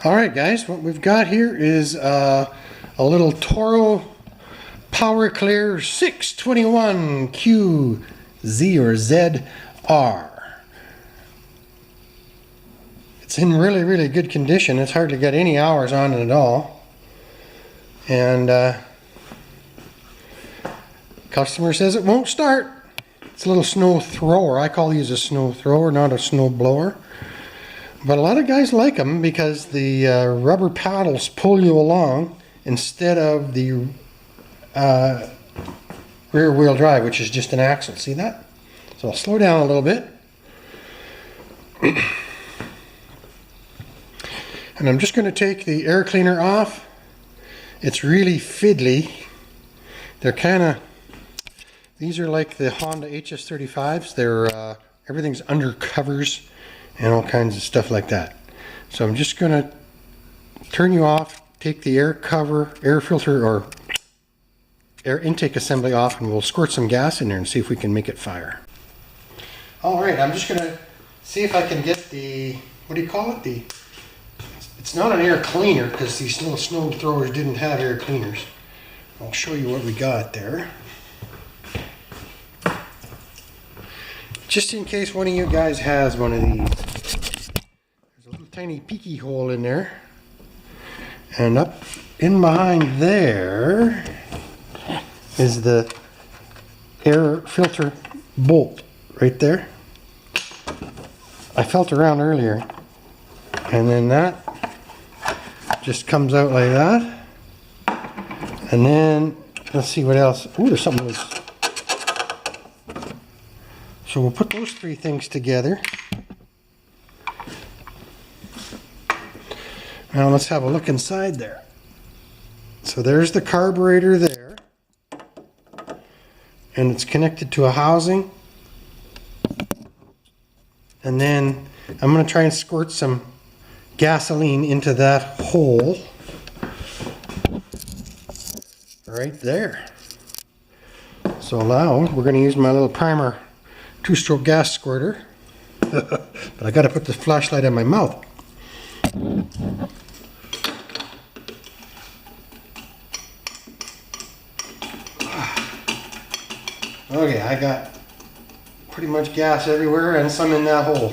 Alright guys, what we've got here is a little Toro Power Clear 621 QZR. It's in really good condition. It's hardly got any hours on it at all. And customer says it won't start. It's a little snow thrower. I call these a snow thrower, not a snow blower. But a lot of guys like them because the rubber paddles pull you along instead of the rear wheel drive, which is just an axle. See that? So I'll slow down a little bit. And I'm just going to take the air cleaner off. It's really fiddly. They're kind of, these are like the Honda HS35s. They're everything's under covers and all kinds of stuff like that. So I'm just going to turn you off, take the air filter or air intake assembly off, and we'll squirt some gas in there and see if we can make it fire. Alright, I'm just going to see if I can get the, what do you call it? It's not an air cleaner because these little snow throwers didn't have air cleaners. I'll show you what we got there. Just in case one of you guys has one of these. There's a little tiny peeky hole in there. And up in behind there is the air filter bolt right there. I felt around earlier. And then that just comes out like that. And then, let's see what else. Ooh, there's something loose. So we'll put those three things together. Now let's have a look inside there. So there's the carburetor there. And it's connected to a housing. And then I'm going to try and squirt some gasoline into that hole. Right there. So now we're going to use my little primer 2-stroke gas squirter. But I got to put the flashlight in my mouth. Okay, I got pretty much gas everywhere and some in that hole.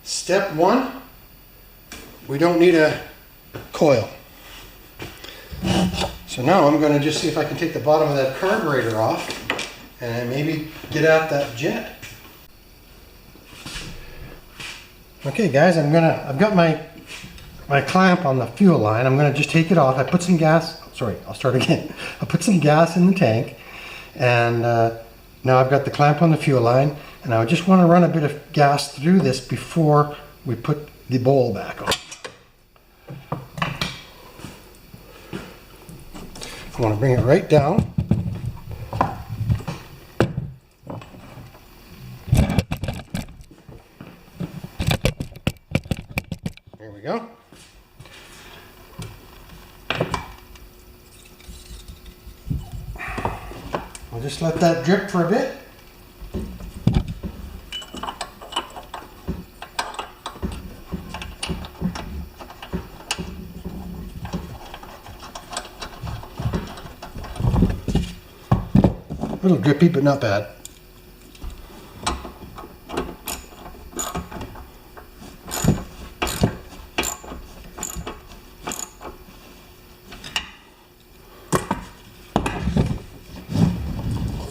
Step one, we don't need a coil. So now I'm going to just see if I can take the bottom of that carburetor off and maybe get out that jet. Okay guys, I've got my clamp on the fuel line. I'm going to just take it off. I put some gas, I'll start again. I put some gas in the tank, and now I've got the clamp on the fuel line. And I just want to run a bit of gas through this before we put the bowl back on. I want to bring it right down. There we go. I'll just let that drip for a bit. A little drippy, but not bad.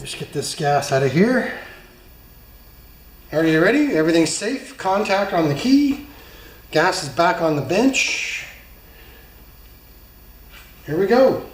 Just get this gas out of here. Are you ready? Everything's safe. Contact on the key. Gas is back on the bench. Here we go.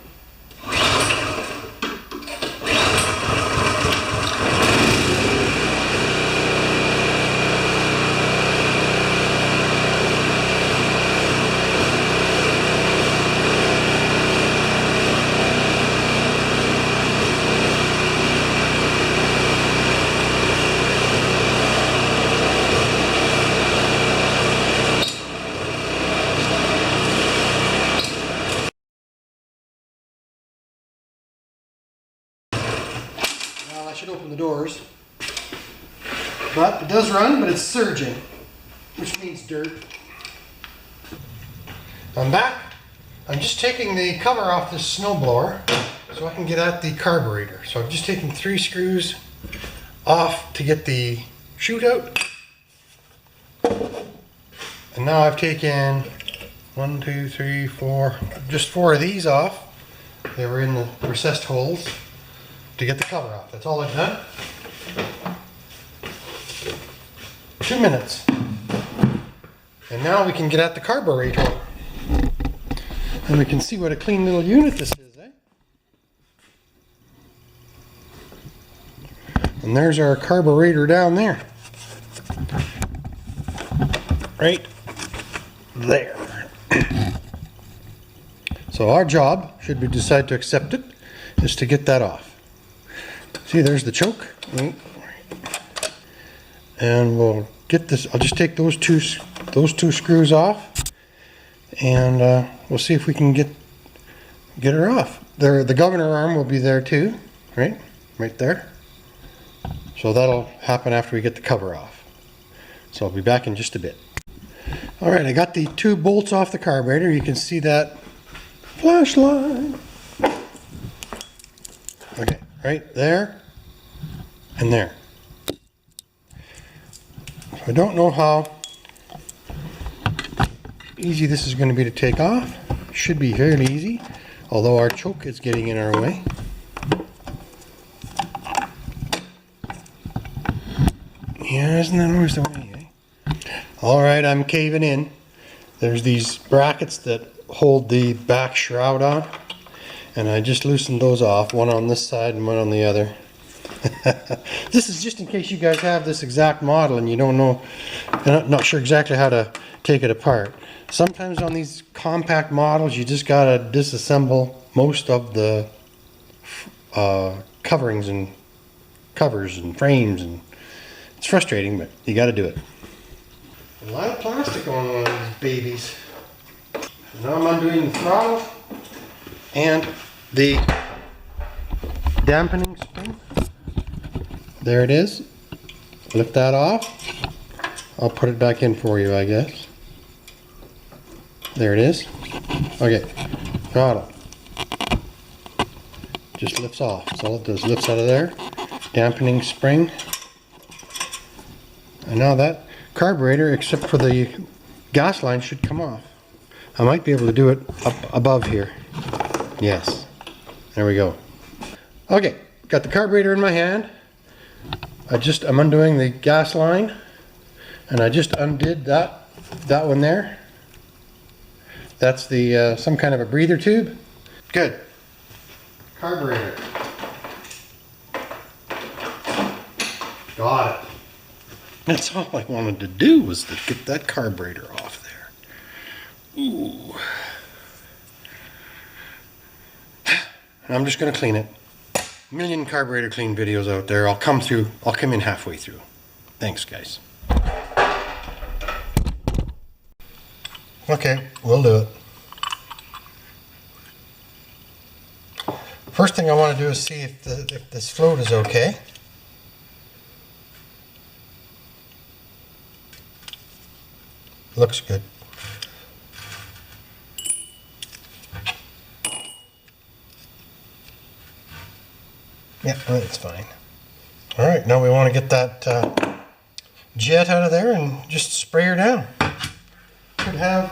should open the doors. But it does run, but it's surging, which means dirt. I'm back. I'm just taking the cover off this snowblower so I can get at the carburetor. So I'm just taking 3 screws off to get the chute out. And now I've taken 1, 2, 3, 4, just 4 of these off. They were in the recessed holes to get the cover off. That's all I've done. 2 minutes. And now we can get at the carburetor. And we can see what a clean little unit this is, eh? And there's our carburetor down there. Right there. So our job, should we decide to accept it, is to get that off. See, there's the choke. And we'll get this, I'll just take those two screws off, and we'll see if we can get her off. There, the governor arm will be there too, right there. So that'll happen after we get the cover off. So I'll be back in just a bit. All right, I got the 2 bolts off the carburetor. You can see that flashlight. Okay, right there and there. I don't know how easy this is going to be to take off. Should be fairly easy, although our choke is getting in our way. Yeah, isn't that always the way, eh? Alright, I'm caving in. There's these brackets that hold the back shroud on, and I just loosened those off, one on this side and one on the other. This is just in case you guys have this exact model and you don't know, you're not sure exactly how to take it apart. Sometimes on these compact models you just gotta disassemble most of the coverings and covers and frames, and it's frustrating, but you gotta do it. A lot of plastic on one of these babies. Now I'm undoing the throttle and the dampening spring. There it is. Lift that off. I'll put it back in for you, I guess. There it is. Okay, throttle. Just lifts off. That's all it does. Lifts out of there. Dampening spring. And now that carburetor, except for the gas line, should come off. I might be able to do it up above here. Yes. There we go. Okay, got the carburetor in my hand. I'm undoing the gas line, and I just undid that one there. That's the some kind of a breather tube. Good. Carburetor. Got it. That's all I wanted to do, was to get that carburetor off there. Ooh. And I'm just going to clean it. A million carburetor clean videos out there. I'll come in halfway through. Thanks, guys. Okay, we'll do it. First thing I want to do is see if this float is okay. Looks good. Yeah, that's fine. All right, now we want to get that jet out of there and just spray her down. Could have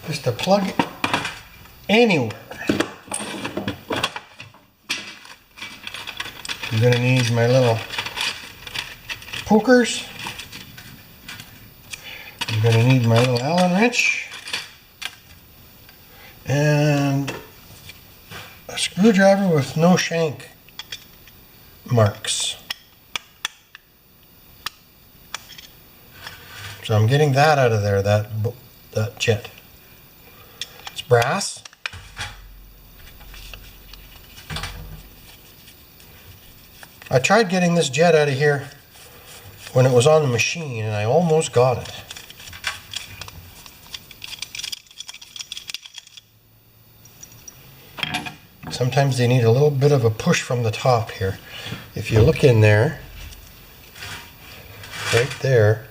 just a plug anywhere. I'm going to need my little pokers. I'm going to need my little Allen wrench and a screwdriver with no shank marks. So I'm getting that out of there, that jet. It's brass. I tried getting this jet out of here when it was on the machine, and I almost got it. Sometimes they need a little bit of a push from the top here. If you look in there, right there,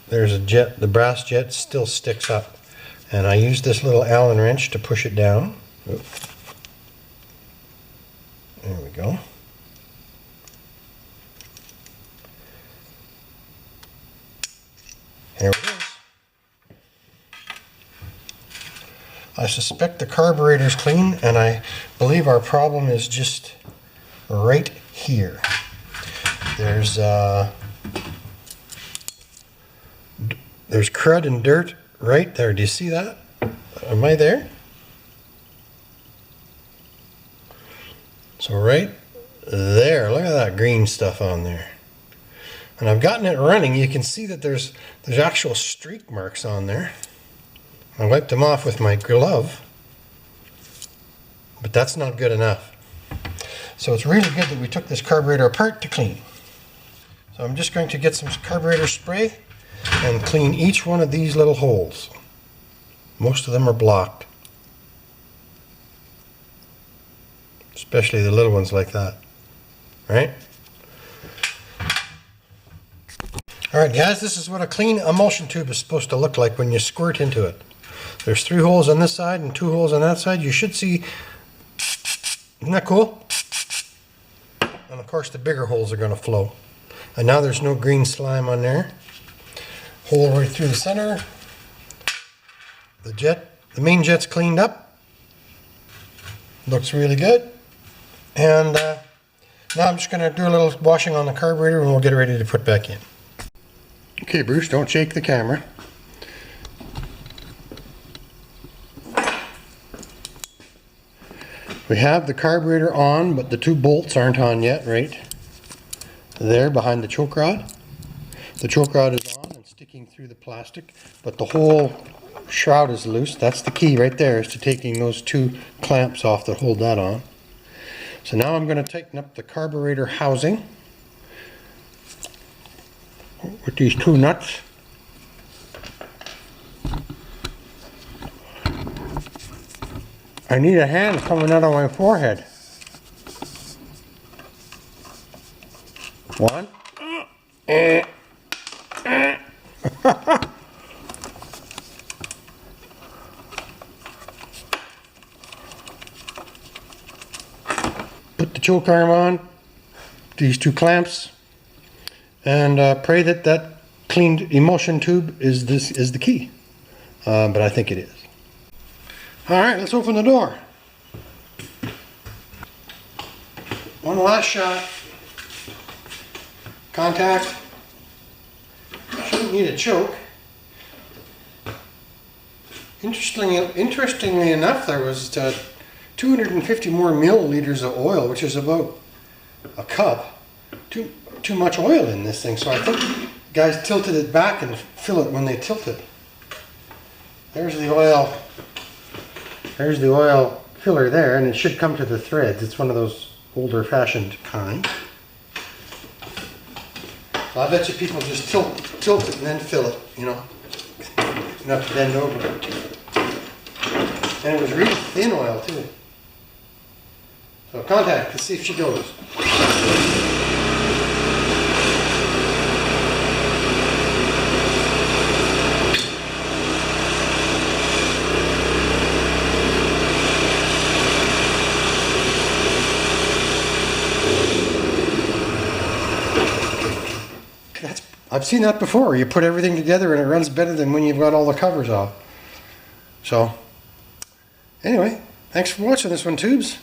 there's a jet, the brass jet still sticks up. And I use this little Allen wrench to push it down. Oop. There we go. There it is. I suspect the carburetor's clean, and I believe our problem is just right here. There's crud and dirt right there. Do you see that? Am I there? So right there, look at that green stuff on there. And I've gotten it running. You can see that there's actual streak marks on there. I wiped them off with my glove, but that's not good enough. So it's really good that we took this carburetor apart to clean. So I'm just going to get some carburetor spray and clean each one of these little holes. Most of them are blocked, especially the little ones like that, right? Alright guys, this is what a clean emulsion tube is supposed to look like when you squirt into it. There's 3 holes on this side and 2 holes on that side. You should see, isn't that cool? And of course the bigger holes are going to flow. And now there's no green slime on there. Hole right through the center. The main jet's cleaned up. Looks really good. And now I'm just going to do a little washing on the carburetor and we'll get it ready to put back in. Okay, Bruce, don't shake the camera. We have the carburetor on, but the 2 bolts aren't on yet, right? There, behind the choke rod. The choke rod is on and sticking through the plastic, but the whole shroud is loose. That's the key right there, is to taking those 2 clamps off that hold that on. So now I'm going to tighten up the carburetor housing with these 2 nuts. I need a hand coming out of my forehead. 1. Put the choke arm on, these 2 clamps, and pray that that cleaned emulsion tube is the key. But I think it is. Alright, let's open the door. One last shot. Contact. Shouldn't need a choke. Interestingly enough, there was 250 more milliliters of oil, which is about a cup. Too much oil in this thing, so I think guys tilted it back and fill it when they tilt it. There's the oil. There's the oil filler there, and it should come to the threads. It's one of those older-fashioned kind. So I bet you people just tilt it and then fill it, you know. You don't have to bend over it. And it was really thin oil too. So contact, let's see if she goes. I've seen that before. You put everything together and it runs better than when you've got all the covers off. So, anyway, thanks for watching this one, tubes.